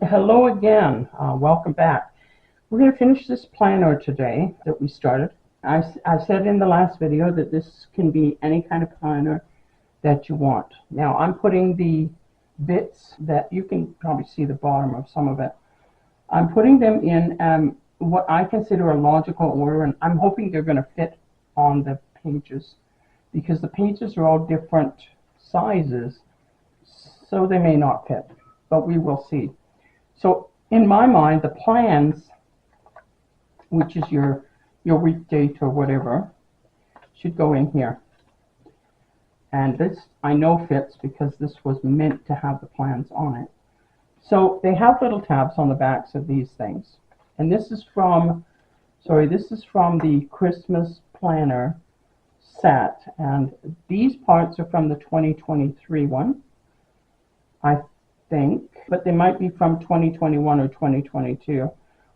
Hello again. Welcome back. We're going to finish this planner today that we started. I said in the last video that this can be any kind of planner that you want. Now I'm putting the bits that you can probably see the bottom of some of it. I'm putting them in what I consider a logical order, and I'm hoping they're going to fit on the pages because the pages are all different sizes, so they may not fit, but we will see. So in my mind, the plans, which is your week date or whatever, should go in here. And this I know fits because this was meant to have the plans on it. So they have little tabs on the backs of these things. And this is from the Christmas planner set. And these parts are from the 2023 one, I think, but they might be from 2021 or 2022.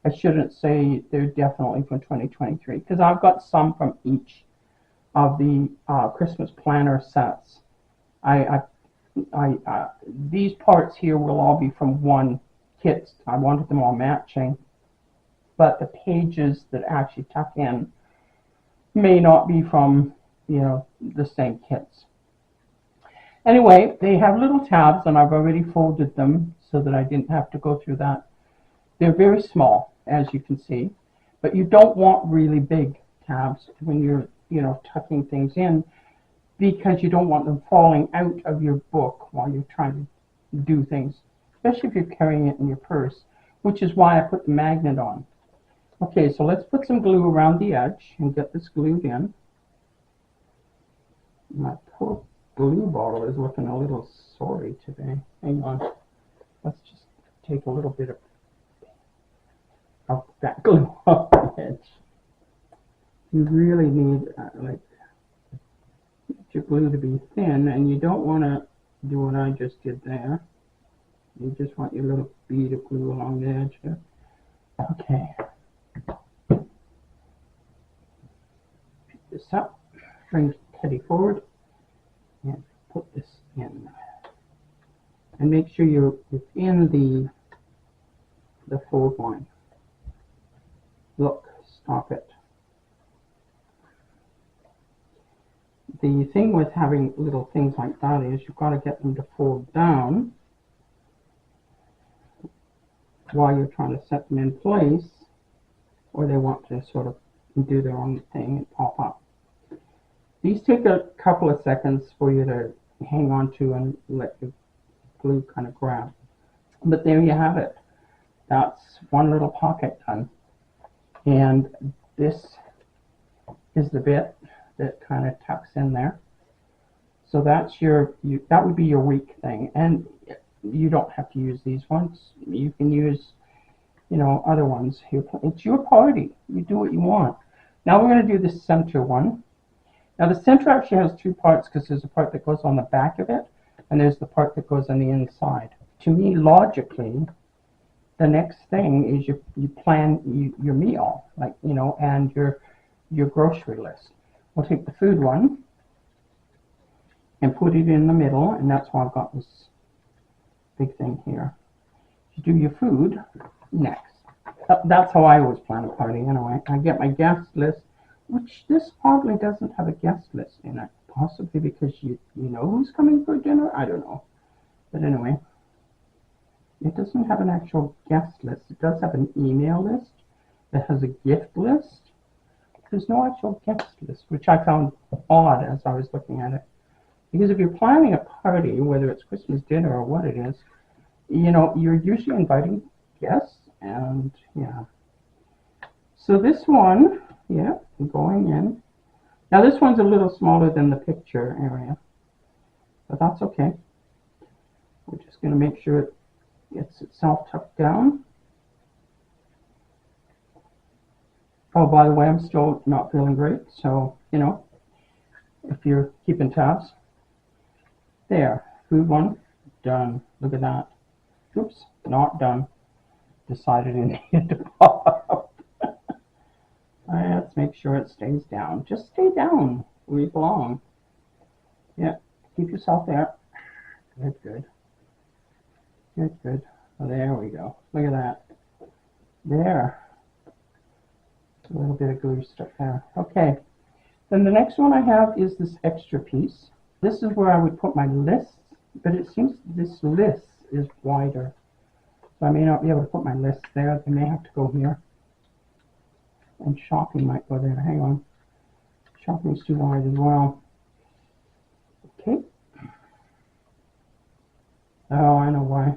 I shouldn't say they're definitely from 2023 because I've got some from each of the Christmas planner sets. These parts here will all be from one kit. I wanted them all matching, but the pages that actually tuck in may not be from the same kits. Anyway, they have little tabs, and I've already folded them so that I didn't have to go through that. They're very small, as you can see, but you don't want really big tabs when you're, tucking things in, because you don't want them falling out of your book while you're trying to do things, especially if you're carrying it in your purse, which is why I put the magnet on. Okay, so let's put some glue around the edge and get this glued in. My poor glue bottle is looking a little sorry today. Hang on. Let's just take a little bit of that glue off the edge. You really need your glue to be thin, and you don't want to do what I just did there. You just want your little bead of glue along the edge here. Okay. Pick this up, bring Teddy forward, and put this in. And make sure you're within the fold line. Look, stop it. The thing with having little things like that is you've got to get them to fold down while you're trying to set them in place, or they want to sort of do their own thing and pop up. These take a couple of seconds for you to hang on to and let the glue kind of grab. But there you have it. That's one little pocket done. And this is the bit that kind of tucks in there. So that's that would be your week thing. And you don't have to use these ones. You can use, other ones. It's your party. You do what you want. Now we're going to do the center one. Now the center actually has two parts because there's a part that goes on the back of it and there's the part that goes on the inside. To me, logically, the next thing is you plan your meal, and your grocery list. We'll take the food one and put it in the middle, and that's why I've got this big thing here. You do your food next. That's how I always plan a party anyway. I get my guest list, which this hardly doesn't have a guest list in it, possibly because you know who's coming for dinner. I don't know, but anyway, it doesn't have an actual guest list. It does have an email list that has a gift list. There's no actual guest list, which I found odd as I was looking at it. Because if you're planning a party, whether it's Christmas dinner or what it is, you're usually inviting guests, and yeah. So this one, going in. Now this one's a little smaller than the picture area, but that's okay. We're just going to make sure it gets itself tucked down. Oh, by the way, I'm still not feeling great, so, if you're keeping tabs. There, food one, done. Look at that. Oops, not done. Decided it needed to pop up. Let's make sure it stays down. Just stay down where you belong. Yeah, keep yourself there. Good, good. Good, good. Oh, there we go. Look at that. There. A little bit of glue stuck there. Okay. Then the next one I have is this extra piece. This is where I would put my lists, but it seems this list is wider. So I may not be able to put my list there. They may have to go here. And shopping might go there. Hang on. Shopping's too wide as well. Okay. Oh, I know why.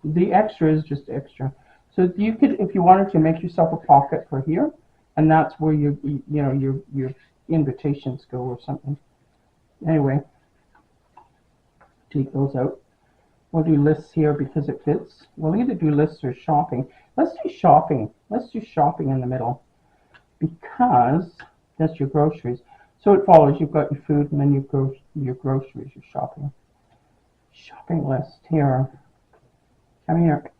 The extra is just extra. So you could, if you wanted to, make yourself a pocket for here, and that's where your invitations go or something. Anyway, take those out. We'll do lists here because it fits. We'll either do lists or shopping. Let's do shopping. Let's do shopping in the middle because that's your groceries. So it follows. You've got your food and then your groceries, your shopping. Shopping list here. Come here.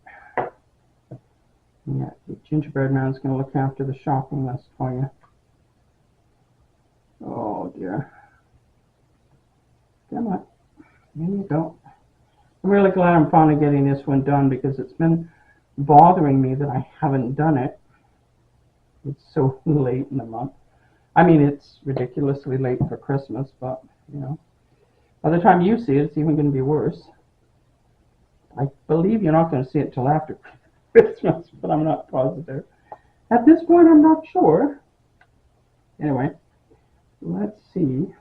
Yeah, the gingerbread man's going to look after the shopping list for you. Oh dear. Come on. There you go. I'm really glad I'm finally getting this one done because it's been bothering me that I haven't done it. It's so late in the month. I mean, it's ridiculously late for Christmas, but, you know, by the time you see it, it's even going to be worse. I believe you're not going to see it till after Christmas, but I'm not positive. At this point, I'm not sure. Anyway, let's see.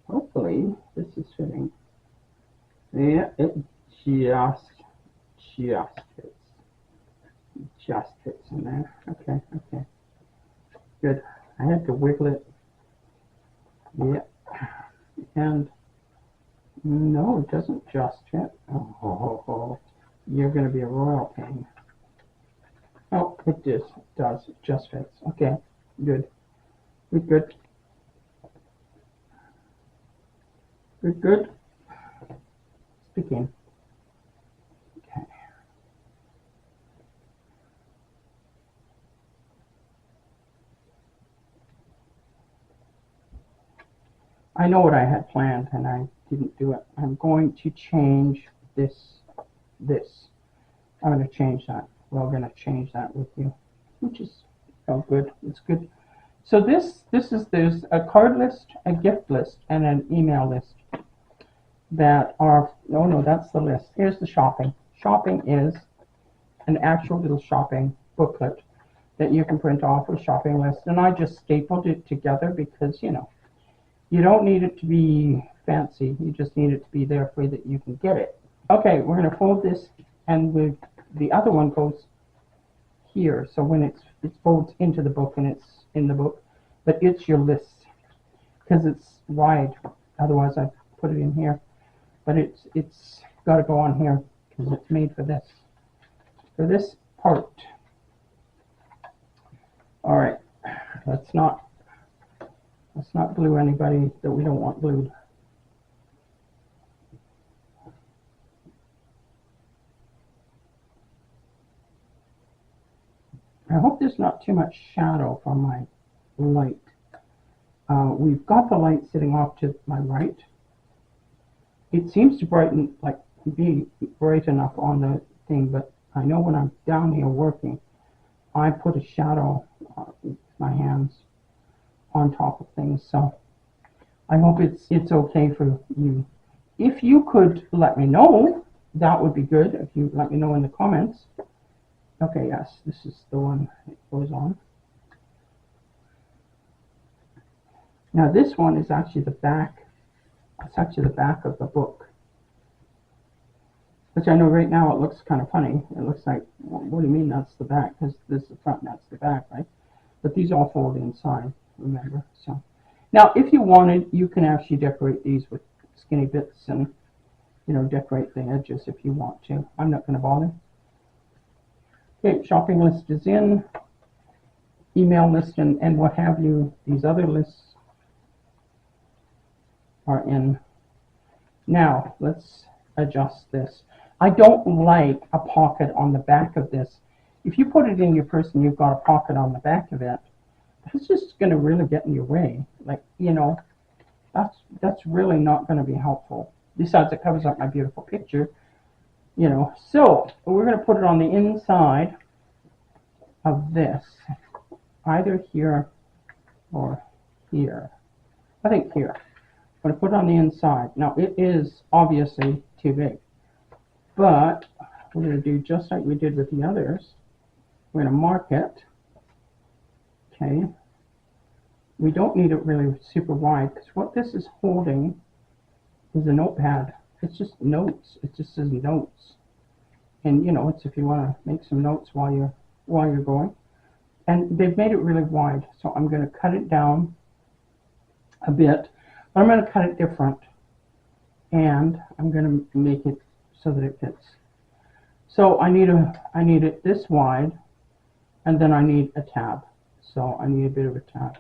Hopefully, this is fitting. Yeah, it just fits. Just fits in there. Okay, okay. Good. I had to wiggle it. Yeah. And no, it doesn't just fit. Oh, you're going to be a royal pain. Oh, it just does. It just fits. Okay, good. Good, good. Good, good. Begin. Okay. I know what I had planned and I didn't do it. I'm going to change this. I'm going to change that. We're going to change that with you, which is good. It's good. So there's a card list, a gift list, and an email list that are, oh no, that's the list. Here's the shopping. Shopping is an actual little shopping booklet that you can print off a shopping list. And I just stapled it together because, you know, you don't need it to be fancy. You just need it to be there for you that you can get it. Okay, we're going to fold this, and the other one goes here. So when it folds into the book and it's in the book, but it's your list because it's wide. Otherwise, I put it in here. But it's got to go on here because it's made for this part. All right, let's not glue anybody that we don't want glued. I hope there's not too much shadow from my light. We've got the light sitting off to my right. It seems to be bright enough on the thing, but I know when I'm down here working, I put a shadow with my hands on top of things. So I hope it's okay for you. If you could let me know, that would be good. If you let me know in the comments. Okay, yes, this is the one that goes on. Now this one is actually the back. It's actually the back of the book. Which I know right now it looks kind of funny. It looks like, well, what do you mean that's the back? Because this is the front and that's the back, right? But these all fold inside, remember. So now if you wanted, you can actually decorate these with skinny bits and, you know, decorate the edges if you want to. I'm not going to bother. Okay, shopping list is in. Email list and what have you. These other lists are in. Now let's adjust this. I don't like a pocket on the back of this. If you put it in your purse and you've got a pocket on the back of it, that's just going to really get in your way. Like, you know, that's really not going to be helpful. Besides, it covers up my beautiful picture. you know. So we're going to put it on the inside of this, either here or here. I think here. I'm going to put it on the inside. Now it is obviously too big, but we're going to do just like we did with the others. We're going to mark it. Okay. We don't need it really super wide, because what this is holding is a notepad. It's just notes. It just says notes. And you know, it's if you want to make some notes while you're going. And they've made it really wide, so I'm going to cut it down a bit, but I'm going to cut it different, and I'm going to make it so that it fits. So I need it this wide, and then I need a tab. So I need a bit of a tab.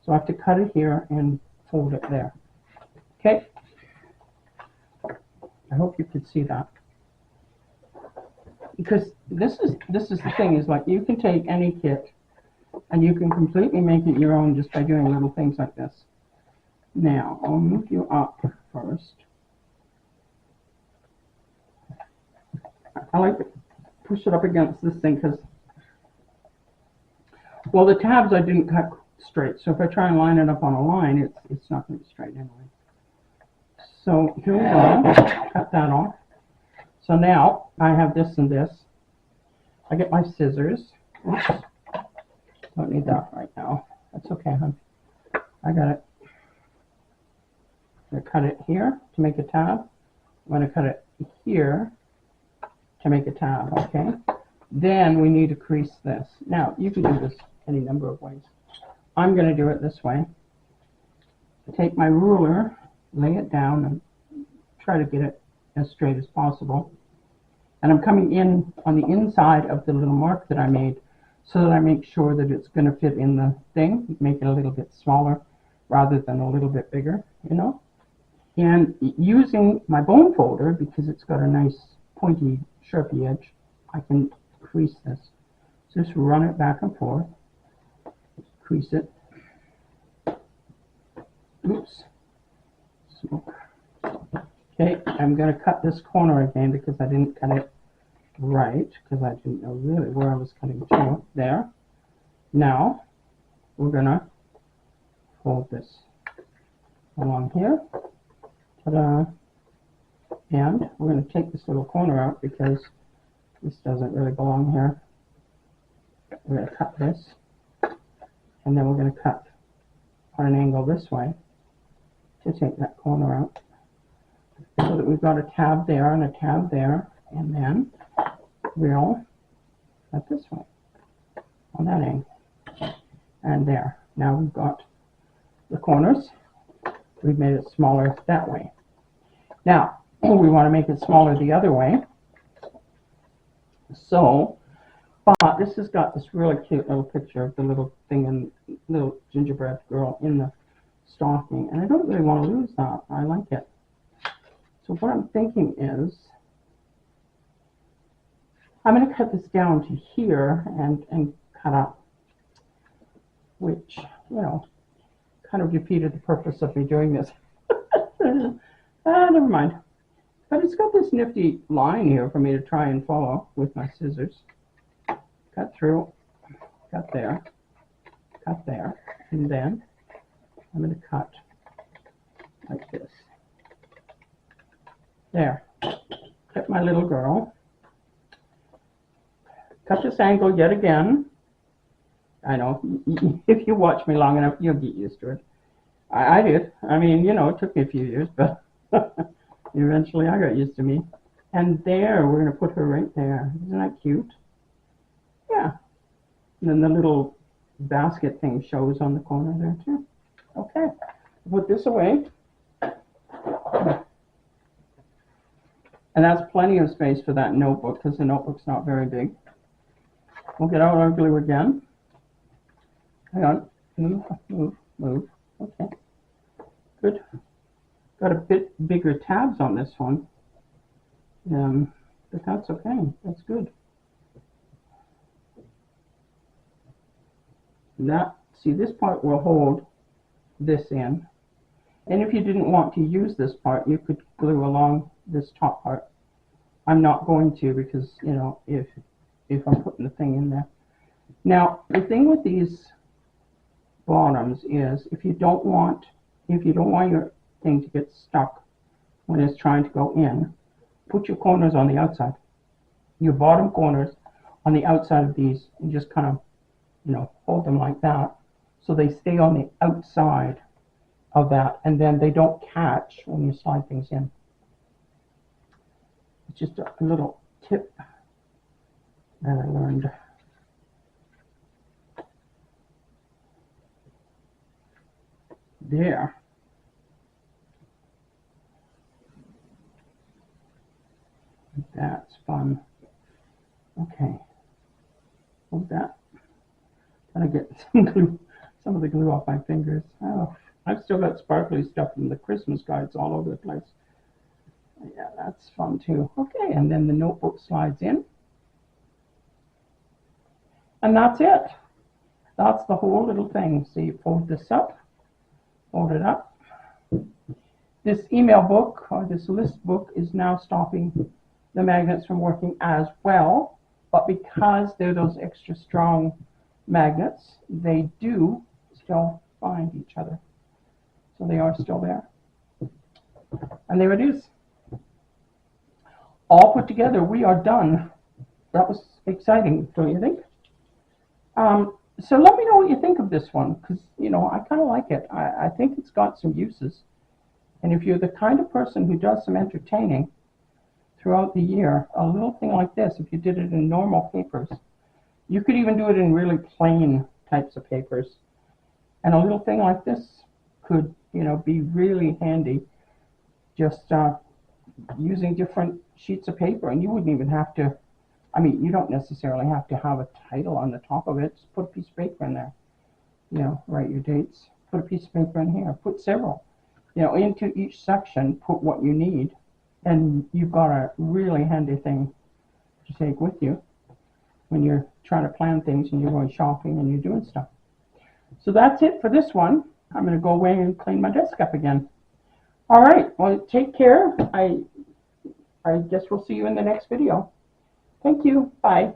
So I have to cut it here and fold it there. Okay. I hope you could see that. Because this is the thing, is like you can take any kit and you can completely make it your own just by doing little things like this. Now I'll move you up first. I like to push it up against this thing because, well, the tabs I didn't cut straight, so if I try and line it up on a line, it's not going to be straight anyway. So here we go. Cut that off. So now I have this and this. I get my scissors. Oops. Don't need that right now. That's okay, hon. I got it. I'm going to cut it here to make a tab. I'm going to cut it here to make a tab, okay? Then we need to crease this. Now, you can do this any number of ways. I'm going to do it this way. Take my ruler, lay it down, and try to get it as straight as possible. And I'm coming in on the inside of the little mark that I made, so that I make sure that it's going to fit in the thing, make it a little bit smaller rather than a little bit bigger, you know. And using my bone folder, because it's got a nice pointy Sharpie edge, I can crease this. Just run it back and forth, crease it. Oops. Smoke. Okay, I'm going to cut this corner again because I didn't cut it right, because I didn't know really where I was cutting to. There. Now, we're going to fold this along here. Ta-da. And we're going to take this little corner out because this doesn't really belong here. We're going to cut this, and then we're going to cut on an angle this way to take that corner out, so that we've got a tab there and a tab there, and then we'll cut this way on that angle, and there. Now we've got the corners. We've made it smaller that way. Now we want to make it smaller the other way. So, but this has got this really cute little picture of the little thing and little gingerbread girl in the stocking, and I don't really want to lose that. I like it. So what I'm thinking is, I'm going to cut this down to here and cut up, which, you know, kind of defeated the purpose of me doing this. Never mind. But it's got this nifty line here for me to try and follow with my scissors. Cut through, cut there, and then I'm going to cut like this. There. Cut my little girl. Cut this angle yet again. I know, if you watch me long enough, you'll get used to it. I did. I mean, you know, it took me a few years, but eventually I got used to me. And there, we're going to put her right there. Isn't that cute? Yeah. And then the little basket thing shows on the corner there too. Okay. Put this away. And that's plenty of space for that notebook, because the notebook's not very big. We'll get out our glue again. Hang on. Move. Okay. Good. Got a bit bigger tabs on this one. But that's okay. That's good. That, see, this part will hold this in. And if you didn't want to use this part, you could glue along this top part I'm not going to, because, you know, if I'm putting the thing in there. Now, the thing with these bottoms is if you don't want your thing to get stuck when it's trying to go in, put your corners on the outside. Your bottom corners on the outside of these, and just kind of, you know, hold them like that so they stay on the outside of that, and then they don't catch when you slide things in. It's just a little tip that I learned. There. That's fun. Okay. Hold that. Trying to get some of the glue off my fingers. Oh, I've still got sparkly stuff from the Christmas cards all over the place. Yeah, that's fun too. Okay, and then the notebook slides in. And that's it. That's the whole little thing. So you fold this up, fold it up. This email book, or this list book, is now stopping the magnets from working as well. But because they're those extra strong magnets, they do still find each other. So they are still there. And there it is. All put together, we are done. That was exciting, don't you think? So let me know what you think of this one, because, you know, I kind of like it. I think it's got some uses. And if you're the kind of person who does some entertaining throughout the year, a little thing like this, if you did it in normal papers, you could even do it in really plain types of papers. And a little thing like this could, you know, be really handy, just using different sheets of paper. And you wouldn't even have to, I mean, you don't necessarily have to have a title on the top of it. Just put a piece of paper in there. You know, write your dates. Put a piece of paper in here. Put several. You know, into each section, put what you need. And you've got a really handy thing to take with you when you're trying to plan things and you're going shopping and you're doing stuff. So that's it for this one. I'm going to go away and clean my desk up again. All right. Well, take care. I guess we'll see you in the next video. Thank you. Bye.